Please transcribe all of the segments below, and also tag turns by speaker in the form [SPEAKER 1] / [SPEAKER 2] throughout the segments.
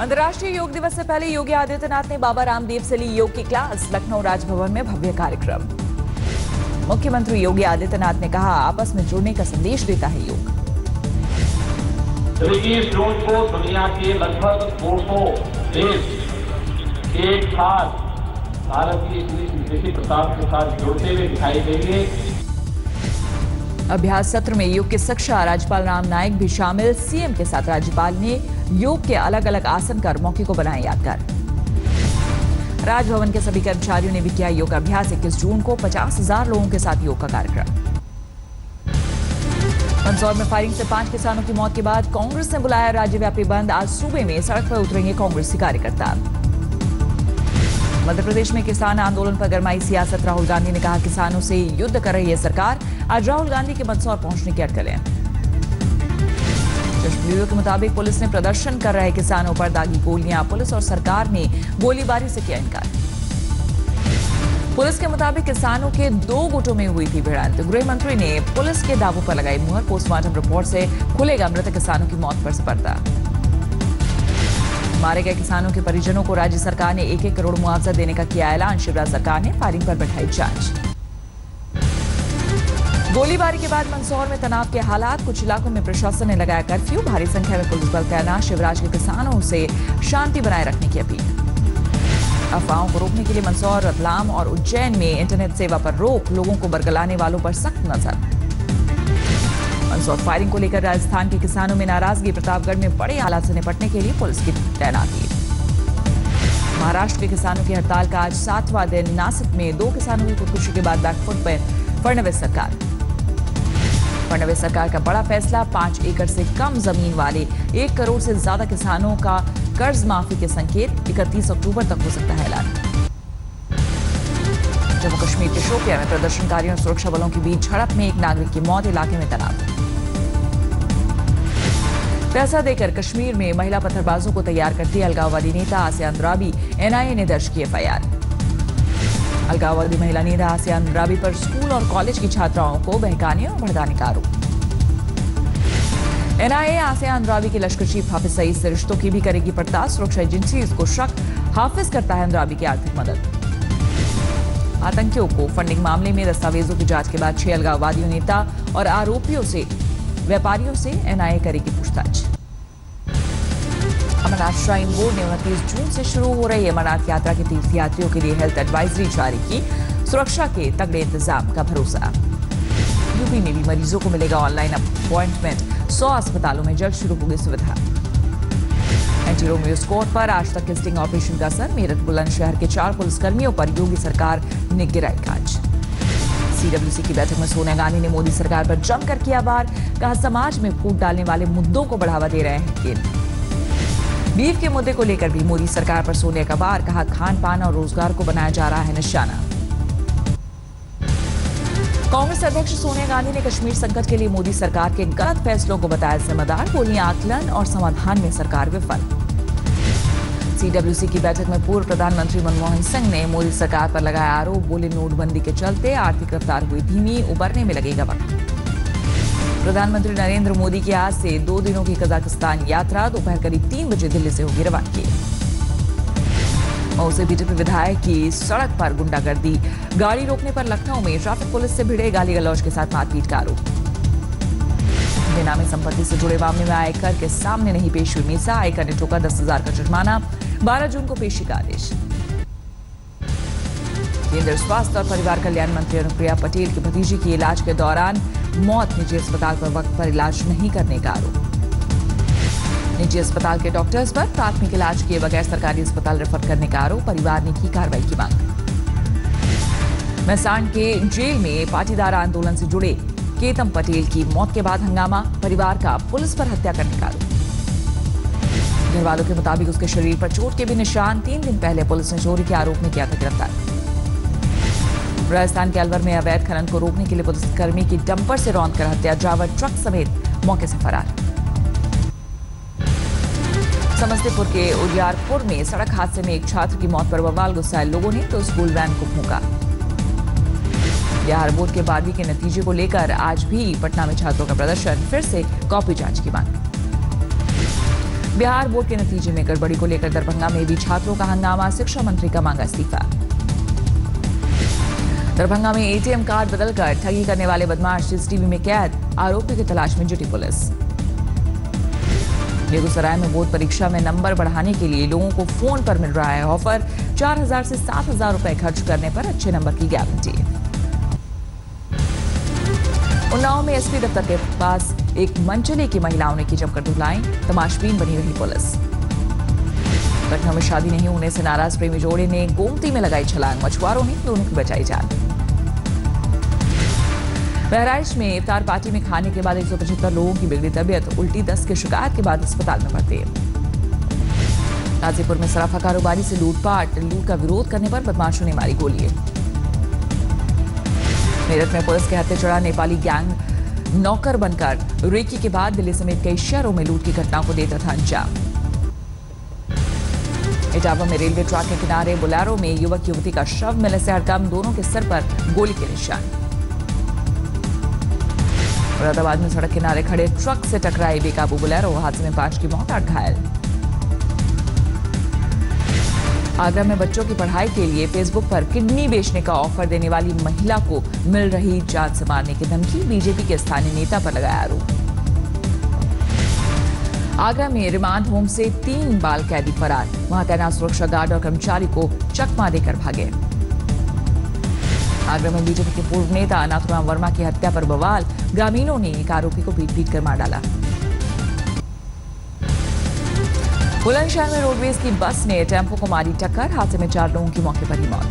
[SPEAKER 1] अंतर्राष्ट्रीय योग दिवस से पहले योगी आदित्यनाथ ने बाबा रामदेव से ली योग की क्लास। लखनऊ राजभवन में भव्य कार्यक्रम। मुख्यमंत्री योगी आदित्यनाथ ने कहा, आपस में जुड़ने का संदेश देता है योग।
[SPEAKER 2] 21 जून को दुनिया के लगभग 200 देश एक साथ भारत की कृषि प्रस्ताव के साथ जुड़ते हुए दिखाई देंगे।
[SPEAKER 1] अभ्यास सत्र में योग की शिक्षा, राज्यपाल राम नाईक भी शामिल। सीएम के साथ राज्यपाल ने योग के अलग अलग आसन कर मौके को बनाए यादगार। राजभवन के सभी कर्मचारियों ने भी किया योग अभ्यास। 21 जून को 50,000 लोगों के साथ योग का कार्यक्रम। मंदसौर में फायरिंग से 5 किसानों की मौत के बाद कांग्रेस ने बुलाया राज्यव्यापी बंद। आज सूबे में सड़क पर उतरेंगे कांग्रेसी कार्यकर्ता। मध्य प्रदेश में किसान आंदोलन पर गरमाई सियासत। राहुल गांधी ने कहा, किसानों से युद्ध कर रही है सरकार। आज राहुल गांधी के मंदसौर पहुंचने की अटकलें। चश्मदीदों के मुताबिक पुलिस ने प्रदर्शन कर रहे किसानों पर दागी गोलियां। पुलिस और सरकार ने गोलीबारी से किया इनकार। पुलिस के मुताबिक किसानों के 2 गुटों में हुई थी भिड़ंत। गृह मंत्री ने पुलिस के दावों पर लगाई मुहर। पोस्टमार्टम रिपोर्ट से खुलेगा मृतक किसानों की मौत पर पर्दा। मारे गए किसानों के परिजनों को राज्य सरकार ने 1-1 करोड़ मुआवजा देने का किया ऐलान। शिवराज सरकार ने फायरिंग पर बैठाई जांच। गोलीबारी के बाद मंदसौर में तनाव के हालात। कुछ इलाकों में प्रशासन ने लगाया कर्फ्यू। भारी संख्या में पुलिस बल तैनात। शिवराज के किसानों से शांति बनाए रखने की अपील। अफवाहों को रोकने के लिए मंदसौर, रतलाम और उज्जैन में इंटरनेट सेवा पर रोक। लोगों को बरगलाने वालों पर सख्त नजर। मंदसौर फायरिंग को लेकर राजस्थान के किसानों में नाराजगी। प्रतापगढ़ में बड़े हालात से निपटने के लिए पुलिस की तैनाती। महाराष्ट्र के किसानों की हड़ताल का आज 7वां दिन। नासिक में 2 किसानों की खुदकुशी के बाद बैकफुट पर फडणवीस सरकार। फडणवीस सरकार का बड़ा फैसला। 5 एकड़ से कम जमीन वाले 1 करोड़ से ज्यादा किसानों का कर्ज माफी के संकेत। 31 अक्टूबर तक हो सकता है ऐलान। जम्मू कश्मीर के शोपियां में प्रदर्शनकारियों और सुरक्षा बलों के बीच झड़प में 1 नागरिक की मौत। इलाके में तनाव। पैसा देकर कश्मीर में महिला पत्थरबाजों को तैयार करती अलगाववादी नेता आसिया अंद्राबी। एनआईए ने दर्ज की एफआईआर। अलगाववादी महिला नेता आसिया अंद्राबी पर स्कूल और कॉलेज की छात्राओं को बहकाने और भड़काने का आरोप। एनआईए आसिया अंद्राबी के लश्कर चीफ हाफिज सईद से रिश्तों की भी करेगी पड़ताल। सुरक्षा एजेंसी इसको शक हाफिज करता है अंद्राबी की आर्थिक मदद। आतंकियों को फंडिंग मामले में दस्तावेजों की जांच के बाद 6 अलगाववादियों, नेता और आरोपियों से व्यापारियों से एनआईए करेगी पूछताछ। अमरनाथ श्राइन बोर्ड ने 29 जून से शुरू हो रही अमरनाथ यात्रा के तीर्थयात्रियों के लिए हेल्थ एडवाइजरी जारी की। सुरक्षा के तगड़े इंतजाम का भरोसा। यूपी में भी मरीजों को मिलेगा ऑनलाइन अपॉइंटमेंट। 100 अस्पतालों में जल्द शुरू होगी सुविधा। एंटी रोमियो स्क्वाड पर आज तक के स्टिंग ऑपरेशन का असर। मेरठ बुलंदशहर के 4 पुलिसकर्मियों पर योगी सरकार ने गिराई कांच। सीडब्ल्यूसी की बैठक में सोनिया गांधी ने मोदी सरकार पर जमकर किया वार। कहा, समाज में फूट डालने वाले मुद्दों को बढ़ावा दे रहे हैं केंद्र। बीफ के मुद्दे को लेकर भी मोदी सरकार पर सोनिया का वार। कहा, खान पान और रोजगार को बनाया जा रहा है निशाना। कांग्रेस अध्यक्ष सोनिया गांधी ने कश्मीर संकट के लिए मोदी सरकार के गलत फैसलों को बताया जिम्मेदार। बोली, आकलन और समाधान में सरकार विफल। सीडब्ल्यूसी की बैठक में पूर्व प्रधानमंत्री मनमोहन सिंह ने मोदी सरकार पर लगाया आरोप। बोले, नोटबंदी के चलते आर्थिक रफ्तार हुई धीमी, उबरने में लगेगा वक्त। प्रधानमंत्री नरेंद्र मोदी की आज से 2 दिनों की कजाकिस्तान यात्रा। दोपहर करीब 3 बजे दिल्ली से होगी रवानगी। मऊ से बीजेपी विधायक की सड़क पर गुंडागर्दी। गाड़ी रोकने पर लखनऊ में ट्रैफिक पुलिस से भिड़े। गाली गलौज के साथ मारपीट का आरोप। बेनामी संपत्ति से जुड़े मामले में आयकर के सामने नहीं पेश हुई मीसा। आयकर ने ठोका 10,000 का जुर्माना। 12 जून को पेशी का आदेश। केंद्रीय स्वास्थ्य और परिवार कल्याण मंत्री अनुप्रिया पटेल की भतीजी की इलाज के दौरान मौत। निजी अस्पताल पर वक्त पर इलाज नहीं करने का आरोप। निजी अस्पताल के डॉक्टर्स पर प्राथमिक इलाज किए बगैर सरकारी अस्पताल रेफर करने का आरोप। परिवार ने की कार्रवाई की मांग। महसाण के जेल में पाटीदार आंदोलन से जुड़े केतम पटेल की मौत के बाद हंगामा। परिवार का पुलिस पर हत्या करने का आरोप। घर वालों के मुताबिक उसके शरीर पर चोट के भी निशान। 3 दिन पहले पुलिस ने चोरी के आरोप में किया था गिरफ्तार। राजस्थान के अलवर में अवैध खनन को रोकने के लिए पुलिसकर्मी की डंपर से रौंदकर हत्या। ड्राइवर ट्रक समेत मौके से फरार। समस्तीपुर के उजियारपुर में सड़क हादसे में एक छात्र की मौत पर बवाल। गुस्साए लोगों ने तो स्कूल वैन को फूंका। बिहार बोर्ड के 12वीं के नतीजे को लेकर आज भी पटना में छात्रों का प्रदर्शन। फिर से कॉपी जांच की मांग। बिहार बोर्ड के नतीजे में गड़बड़ी को लेकर दरभंगा में भी छात्रों का हंगामा, शिक्षा मंत्री का मांगा इस्तीफा। दरभंगा में एटीएम कार्ड बदलकर ठगी करने वाले बदमाश सीसीटीवी में कैद, आरोपी की तलाश में जुटी पुलिस। बेगूसराय में बोर्ड परीक्षा में नंबर बढ़ाने के लिए लोगों को फोन पर मिल रहा है ऑफर, 4000 से 7000 रुपए खर्च करने पर अच्छे नंबर की गारंटी। उन्नाव में एसपी दफ्तर के पास एक मंचले की महिलाओं ने की जमकर धुलाई, तमाशबीन बनी रही पुलिस। घटना में शादी नहीं होने से नाराज प्रेमी जोड़े ने गोमती में लगाई छलांग, मछुआरों ने दोनों की बचाई जान। बहराइच में इफ्तार पार्टी में खाने के बाद 175 लोगों की बिगड़ी तबीयत, उल्टी दस्त की शिकायत के बाद अस्पताल में भर्ती। गाजीपुर में सराफा कारोबारी से लूट का विरोध करने पर बदमाशों ने मारी गोली। मेरठ में पुलिस के हत्थे चढ़ा नेपाली गैंग नौकर बनकर रेकी के बाद दिल्ली समेत कई शहरों में लूट की घटना को देता था अंजाम। इटावा में रेलवे ट्रैक के किनारे बोलेरो में युवक युवती का शव मिलने से हड़कंप, दोनों के सर पर गोली के निशान। मुरादाबाद में सड़क किनारे खड़े ट्रक से टकराई बेकाबू बोलेरो, हादसे में 5 की मौत, 8 घायल। आगरा में बच्चों की पढ़ाई के लिए फेसबुक पर किडनी बेचने का ऑफर देने वाली महिला को मिल रही जान से मारने की धमकी, बीजेपी के स्थानीय नेता पर लगाया आरोप। आगरा में रिमांड होम से 3 बाल कैदी फरार, वहां तैनात सुरक्षा गार्ड और कर्मचारी को चकमा देकर भागे। आगरा में बीजेपी के पूर्व नेता नाथुराम वर्मा की हत्या पर बवाल, ग्रामीणों ने एक आरोपी को पीट कर मार डाला। बुलंदशहर में रोडवेज की बस ने टेम्पो को मारी टक्कर, हादसे में 4 लोगों की मौके पर ही मौत।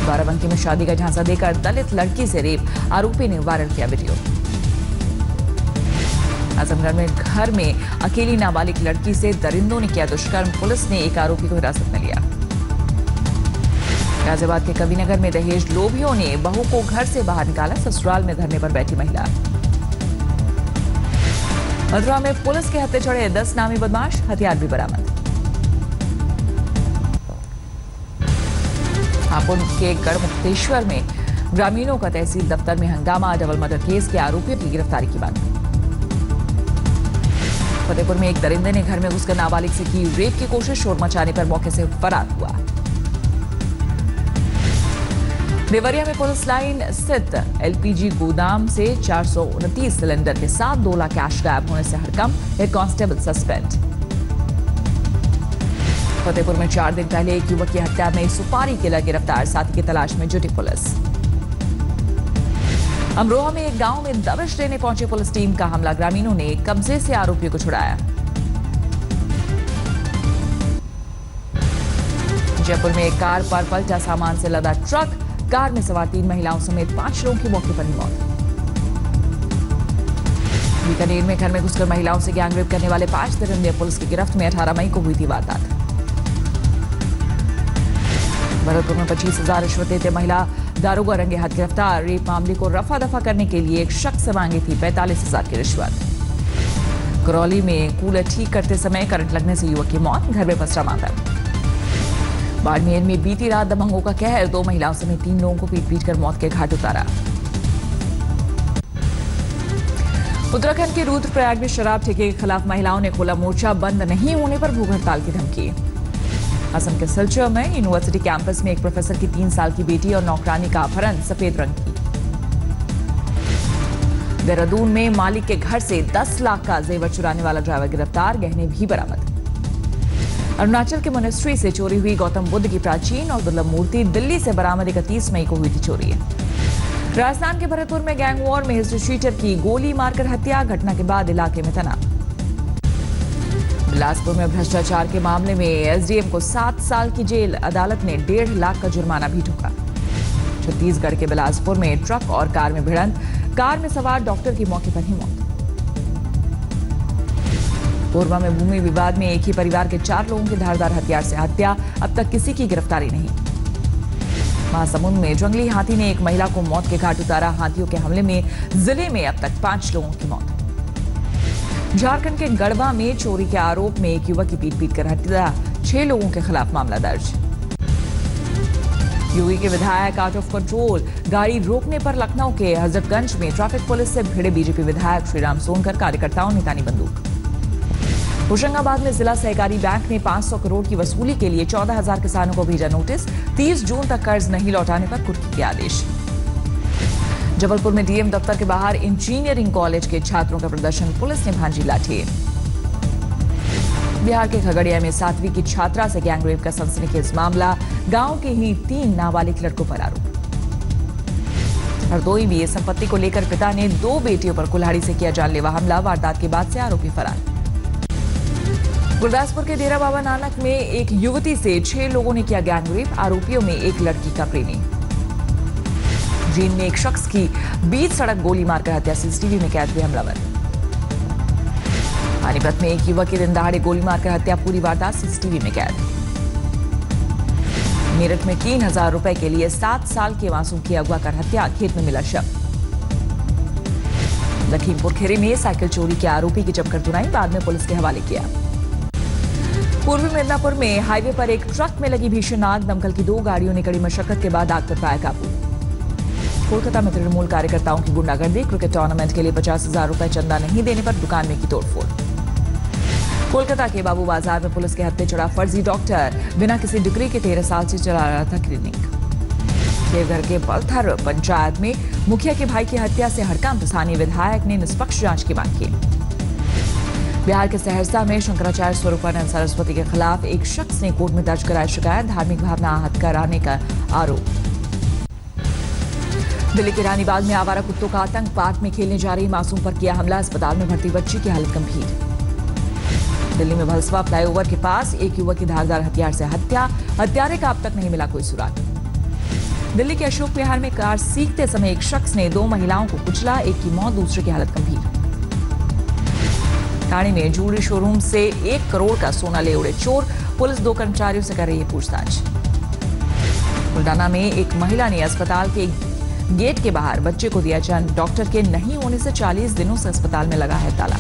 [SPEAKER 1] बाराबंकी में शादी का झांसा देकर दलित लड़की से रेप, आरोपी ने वायरल किया वीडियो। आजमगढ़ में घर में अकेली नाबालिग लड़की से दरिंदों ने किया दुष्कर्म, पुलिस ने एक आरोपी को हिरासत में लिया। गाजियाबाद के कविनगर में दहेज लोभियों ने बहू को घर से बाहर निकाला, ससुराल में धरने पर बैठी महिला। मथुरा में पुलिस के हत्थे चढ़े 10 नामी बदमाश, हथियार भी बरामद। हापुड़ के गढ़मुक्तेश्वर में ग्रामीणों का तहसील दफ्तर में हंगामा, डबल मर्डर केस के आरोपियों की गिरफ्तारी की मांग। फतेहपुर में एक दरिंदे ने घर में घुसकर नाबालिग से की रेप की कोशिश, शोर मचाने पर मौके से फरार हुआ। देवरिया में पुलिस लाइन स्थित एलपीजी गोदाम से 429 सिलेंडर के साथ 2 लाख कैश गायब होने से हड़कंप, हेड कांस्टेबल सस्पेंड। फतेहपुर में 4 दिन पहले एक युवक की हत्या में सुपारी किलर गिरफ्तार, साथी की तलाश में जुटी पुलिस। अमरोहा में एक गांव में दबिश देने पहुंची पुलिस टीम का हमला, ग्रामीणों ने कब्जे से आरोपियों को छुड़ाया। जयपुर में एक कार पर पलटा सामान से लदा ट्रक, कार में सवार 3 महिलाओं समेत 5 लोगों की मौके पर ही मौत। बीकानेर में घर में घुसकर महिलाओं से गैंगरेप करने वाले 5 दरिंदे पुलिस की गिरफ्त में, 18 मई को हुई थी वारदात। भरतपुर में 25,000 रिश्वत देते महिला दारोगा रंगे हाथ गिरफ्तार, रेप मामले को रफा दफा करने के लिए एक शख्स से मांगी थी 45,000 की रिश्वत। करौली में कूलर ठीक करते समय करंट लगने से युवक की मौत, घर में पसरा मातम। बाड़मेर में बीती रात दबंगों का कहर, 2 महिलाओं समेत 3 लोगों को पीट कर मौत के घाट उतारा। उत्तराखंड के रुद्रप्रयाग में शराब ठेके के खिलाफ महिलाओं ने खोला मोर्चा, बंद नहीं होने पर भूख हड़ताल की धमकी। असम के सिलचर में यूनिवर्सिटी कैंपस में एक प्रोफेसर की 3 साल की बेटी और नौकरानी का अपहरण, सफेद रंग की। देहरादून में मालिक के घर से 10 लाख का जेवर चुराने वाला ड्राइवर गिरफ्तार, गहने भी बरामद। अरुणाचल के मोनेस्ट्री से चोरी हुई गौतम बुद्ध की प्राचीन और दुर्लभ मूर्ति, दिल्ली से बरामद 31 मई को हुई थी चोरी। राजस्थान के भरतपुर में गैंग वॉर में हिस्ट्री शीटर की गोली मारकर हत्या, घटना के बाद इलाके में तनाव। बिलासपुर में भ्रष्टाचार के मामले में एसडीएम को 7 साल की जेल, अदालत ने 1.5 लाख का जुर्माना भी ठोका। छत्तीसगढ़ के बिलासपुर में ट्रक और कार में भिड़ंत, कार में सवार डॉक्टर की मौके पर ही मौत। कोरबा में भूमि विवाद में एक ही परिवार के 4 लोगों की धारदार हथियार से हत्या, अब तक किसी की गिरफ्तारी नहीं। महासमुंद में जंगली हाथी ने एक महिला को मौत के घाट उतारा, हाथियों के हमले में जिले में अब तक 5 लोगों की मौत। झारखंड के गढ़वा में चोरी के आरोप में एक युवक की पीट कर हत्या, 6 लोगों के खिलाफ मामला दर्ज। यूपी के विधायक आउट ऑफ कंट्रोल, गाड़ी रोकने पर लखनऊ के हजरतगंज में ट्रैफिक पुलिस से भिड़े बीजेपी विधायक श्रीराम सोनकर, कार्यकर्ताओं ने तानी बंदूक। होशंगाबाद में जिला सहकारी बैंक ने 500 करोड़ की वसूली के लिए 14,000 किसानों को भेजा नोटिस। 30 जून तक कर्ज नहीं लौटाने पर कुर्की के आदेश। जबलपुर में डीएम दफ्तर के बाहर इंजीनियरिंग कॉलेज के छात्रों का प्रदर्शन, पुलिस ने भांजी लाठी। बिहार के खगड़िया में 7वीं की छात्रा से गैंगरेप का सनसनीखेज मामला, गांव के ही 3 नाबालिग लड़कों पर आरोप। हरदोई में संपत्ति को लेकर पिता ने 2 बेटियों पर कुल्हाड़ी से किया जानलेवा हमला, वारदात के बाद से आरोपी फरार। गुरदासपुर के डेरा बाबा नानक में एक युवती से 6 लोगों ने किया गैंगरेप, आरोपियों में एक लड़की का प्रेमी। जींद में एक शख्स की बीच सड़क गोली मारकर हत्या, सीसीटीवी में कैद हुए हमलावर। पानीपत में एक युवक की दिन दहाड़े गोली मारकर हत्या, पूरी वारदात सीसीटीवी में कैद। मेरठ में 3,000 रुपए के लिए 7 साल के मासूम की अगवा कर हत्या, खेत में मिला शव। लखीमपुर खीरी में साइकिल चोरी के आरोपी की जमकर धुनाई, बाद में पुलिस के हवाले किया। पूर्वी मिदनापुर में हाईवे पर एक ट्रक में लगी भीषण आग, दमकल की 2 गाड़ियों ने कड़ी मशक्कत के बाद आग पर पाया काबू। कोलकाता में तृणमूल कार्यकर्ताओं की गुंडागर्दी, क्रिकेट टूर्नामेंट के लिए 50,000 रुपए चंदा नहीं देने पर दुकान में की तोड़फोड़। कोलकाता के बाबू बाजार में पुलिस के हत्थे चढ़ा फर्जी डॉक्टर, बिना किसी डिग्री के 13 साल से चला रहा था क्लिनिक। देवघर के बलथर पंचायत में मुखिया के भाई की हत्या से हड़कंप, स्थानीय विधायक ने निष्पक्ष जांच की मांग की। बिहार के सहरसा में शंकराचार्य स्वरूपानंद सरस्वती के खिलाफ एक शख्स ने कोर्ट में दर्ज कराई शिकायत, धार्मिक भावना आहत कराने का आरोप। दिल्ली के रानीबाग में आवारा कुत्तों का आतंक, पार्क में खेलने जा रही मासूम पर किया हमला, अस्पताल में भर्ती बच्ची की हालत गंभीर। दिल्ली में भलसवा फ्लाईओवर के पास एक युवक की धारदार हथियार से हत्या, हत्यारे का अब तक नहीं मिला कोई सुराग। दिल्ली के अशोक विहार में कार सीखते समय एक शख्स ने 2 महिलाओं को कुचला, एक की मौत, दूसरे की हालत गंभीर। ठाणे में ज्वेलरी शोरूम से 1 करोड़ का सोना ले उड़े चोर, पुलिस 2 कर्मचारियों से कर रही है पूछताछ। बुल्डाना में एक महिला ने अस्पताल के गेट के बाहर बच्चे को दिया जन्म, डॉक्टर के नहीं होने से 40 दिनों से अस्पताल में लगा है ताला।